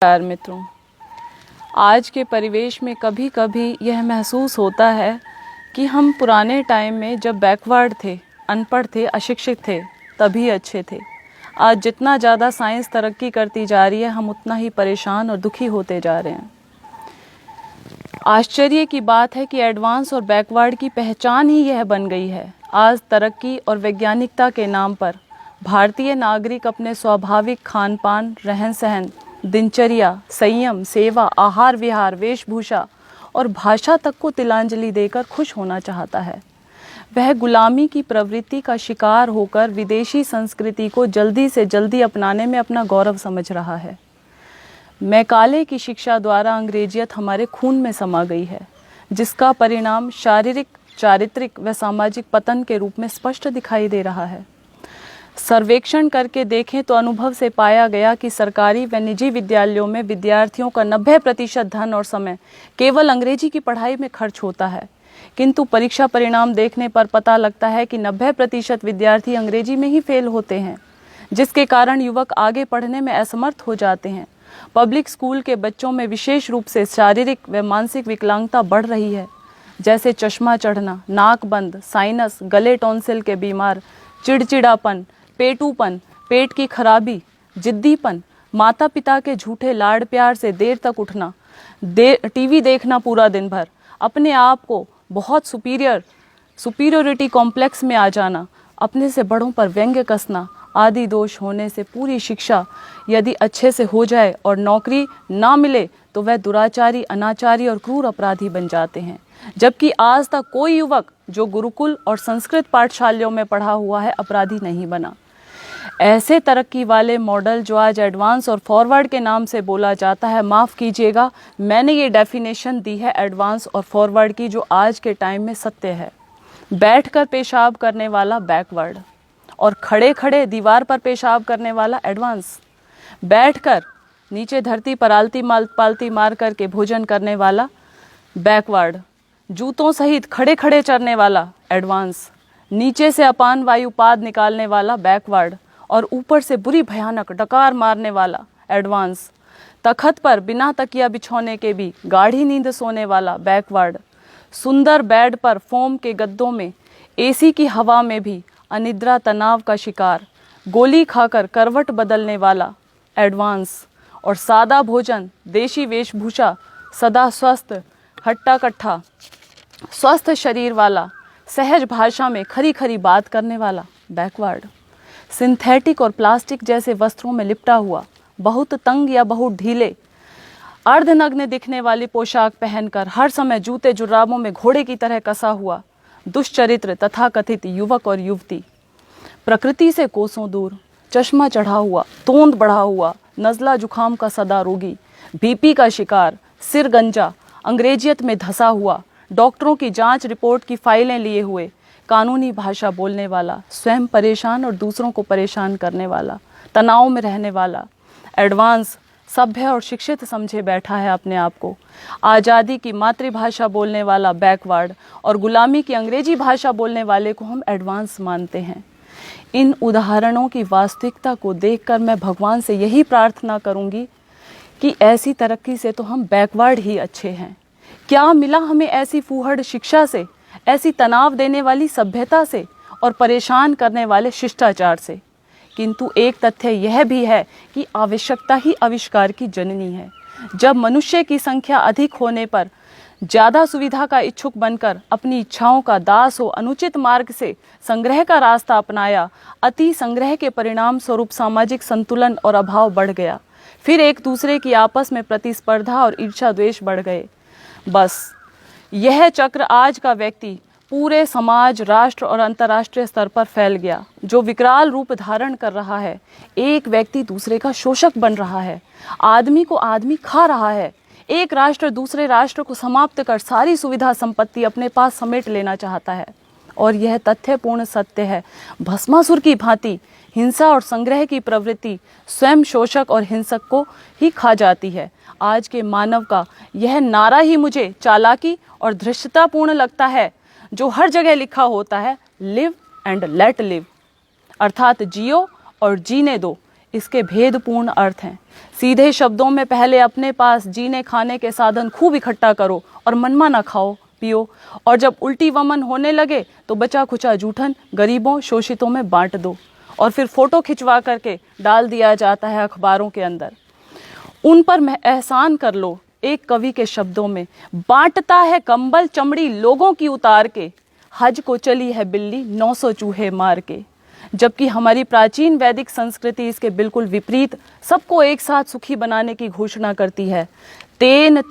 नमस्कार मित्रों, आज के परिवेश में कभी कभी यह महसूस होता है कि हम पुराने टाइम में जब बैकवर्ड थे, अनपढ़ थे, अशिक्षित थे, तभी अच्छे थे। आज जितना ज़्यादा साइंस तरक्की करती जा रही है, हम उतना ही परेशान और दुखी होते जा रहे हैं। आश्चर्य की बात है कि एडवांस और बैकवर्ड की पहचान ही यह बन गई है। आज तरक्की और वैज्ञानिकता के नाम पर भारतीय नागरिक अपने स्वाभाविक खान पान, रहन सहन, दिनचर्या, संयम, सेवा, आहार विहार, वेशभूषा और भाषा तक को तिलांजलि देकर खुश होना चाहता है। वह गुलामी की प्रवृत्ति का शिकार होकर विदेशी संस्कृति को जल्दी से जल्दी अपनाने में अपना गौरव समझ रहा है। मैकाले की शिक्षा द्वारा अंग्रेजियत हमारे खून में समा गई है, जिसका परिणाम शारीरिक, चारित्रिक व सामाजिक पतन के रूप में स्पष्ट दिखाई दे रहा है। सर्वेक्षण करके देखें तो अनुभव से पाया गया कि सरकारी व निजी विद्यालयों में विद्यार्थियों का 90% धन और समय केवल अंग्रेजी की पढ़ाई में खर्च होता है, किंतु परीक्षा परिणाम देखने पर पता लगता है कि 90% विद्यार्थी अंग्रेजी में ही फेल होते हैं, जिसके कारण युवक आगे पढ़ने में असमर्थ हो जाते हैं। पब्लिक स्कूल के बच्चों में विशेष रूप से शारीरिक व मानसिक विकलांगता बढ़ रही है, जैसे चश्मा चढ़ना, नाक बंद, साइनस, गले टॉन्सिल के बीमार, चिड़चिड़ापन, पेटूपन, पेट की खराबी, जिद्दीपन, माता पिता के झूठे लाड़ प्यार से देर तक उठना, टीवी देखना पूरा दिन भर, अपने आप को बहुत सुपीरियोरिटी कॉम्प्लेक्स में आ जाना, अपने से बड़ों पर व्यंग्य कसना आदि दोष होने से पूरी शिक्षा यदि अच्छे से हो जाए और नौकरी ना मिले तो वह दुराचारी, अनाचारी और क्रूर अपराधी बन जाते हैं। जबकि आज तक कोई युवक जो गुरुकुल और संस्कृत पाठशालाओं में पढ़ा हुआ है अपराधी नहीं बना। ऐसे तरक्की वाले मॉडल जो आज एडवांस और फॉरवर्ड के नाम से बोला जाता है, माफ़ कीजिएगा, मैंने ये डेफिनेशन दी है एडवांस और फॉरवर्ड की जो आज के टाइम में सत्य है। बैठकर पेशाब करने वाला बैकवर्ड और खड़े खड़े दीवार पर पेशाब करने वाला एडवांस। बैठकर नीचे धरती पर पालती मार करके भोजन करने वाला बैकवर्ड। जूतों सहित खड़े खड़े चरने वाला एडवांस। नीचे से अपान वायु पाद निकालने वाला बैकवर्ड और ऊपर से बुरी भयानक डकार मारने वाला एडवांस। तखत पर बिना तकिया बिछौने के भी गाढ़ी नींद सोने वाला बैकवर्ड। सुंदर बेड पर फोम के गद्दों में एसी की हवा में भी अनिद्रा तनाव का शिकार, गोली खाकर करवट बदलने वाला एडवांस। और सादा भोजन, देशी वेशभूषा, सदा स्वस्थ, हट्टा कट्ठा, स्वस्थ शरीर वाला, सहज भाषा में खरी खरी बात करने वाला बैकवर्ड। सिंथेटिक और प्लास्टिक जैसे वस्त्रों में लिपटा हुआ, बहुत तंग या बहुत ढीले, अर्धनग्न दिखने वाली पोशाक पहनकर हर समय जूते जुराबों में घोड़े की तरह कसा हुआ दुष्चरित्र तथाकथित युवक और युवती। प्रकृति से कोसों दूर, चश्मा चढ़ा हुआ, तोंद बढ़ा हुआ, नज़ला जुखाम का सदा रोगी, बीपी का शिकार, सिर गंजा, अंग्रेजियत में धंसा हुआ, डॉक्टरों की जांच रिपोर्ट की फाइलें लिए हुए, कानूनी भाषा बोलने वाला, स्वयं परेशान और दूसरों को परेशान करने वाला, तनाव में रहने वाला एडवांस सभ्य और शिक्षित समझे बैठा है अपने आप को। आज़ादी की मातृभाषा बोलने वाला बैकवर्ड और गुलामी की अंग्रेजी भाषा बोलने वाले को हम एडवांस मानते हैं। इन उदाहरणों की वास्तविकता को देखकर मैं भगवान से यही प्रार्थना करूंगी कि ऐसी तरक्की से तो हम बैकवर्ड ही अच्छे हैं। क्या मिला हमें ऐसी फूहड़ शिक्षा से, ऐसी तनाव देने वाली सभ्यता से और परेशान करने वाले शिष्टाचार से? किंतु एक तथ्य यह भी है कि आवश्यकता ही आविष्कार की जननी है। जब मनुष्य की संख्या अधिक होने पर ज़्यादा सुविधा का इच्छुक बनकर अपनी इच्छाओं का दास हो अनुचित मार्ग से संग्रह का रास्ता अपनाया, अति संग्रह के परिणाम स्वरूप सामाजिक संतुलन और अभाव बढ़ गया। फिर एक दूसरे की आपस में प्रतिस्पर्धा और ईर्ष्या द्वेष बढ़ गए। बस यह चक्र आज का व्यक्ति पूरे समाज, राष्ट्र और अंतर्राष्ट्रीय स्तर पर फैल गया, जो विकराल रूप धारण कर रहा है। एक व्यक्ति दूसरे का शोषक बन रहा है, आदमी को आदमी खा रहा है। एक राष्ट्र दूसरे राष्ट्र को समाप्त कर सारी सुविधा संपत्ति अपने पास समेट लेना चाहता है। और यह तथ्यपूर्ण सत्य है, भस्मासुर की भांति हिंसा और संग्रह की प्रवृत्ति स्वयं शोषक और हिंसक को ही खा जाती है। आज के मानव का यह नारा ही मुझे चालाकी और धृष्टतापूर्ण लगता है, जो हर जगह लिखा होता है, लिव एंड लेट लिव, अर्थात जियो और जीने दो, इसके भेदपूर्ण अर्थ हैं। सीधे शब्दों में पहले अपने पास जीने खाने के साधन खूब इकट्ठा करो और मनमाना खाओ पियो, और जब उल्टी वमन होने लगे तो बचा खुचा जूठन गरीबों शोषितों में बांट दो, और फिर फोटो खिंचवा करके डाल दिया जाता है अखबारों के अंदर। उन पर एहसान कर लो एक कवि के शब्दों में, बांटता है कंबल चमड़ी लोगों की उतार के, हज को चली है बिल्ली 900 चूहे मार के। जबकि हमारी प्राचीन वैदिक संस्कृति इसके बिल्कुल विपरीत सबको एक साथ सुखी बनाने की घोषणा करती है। तेन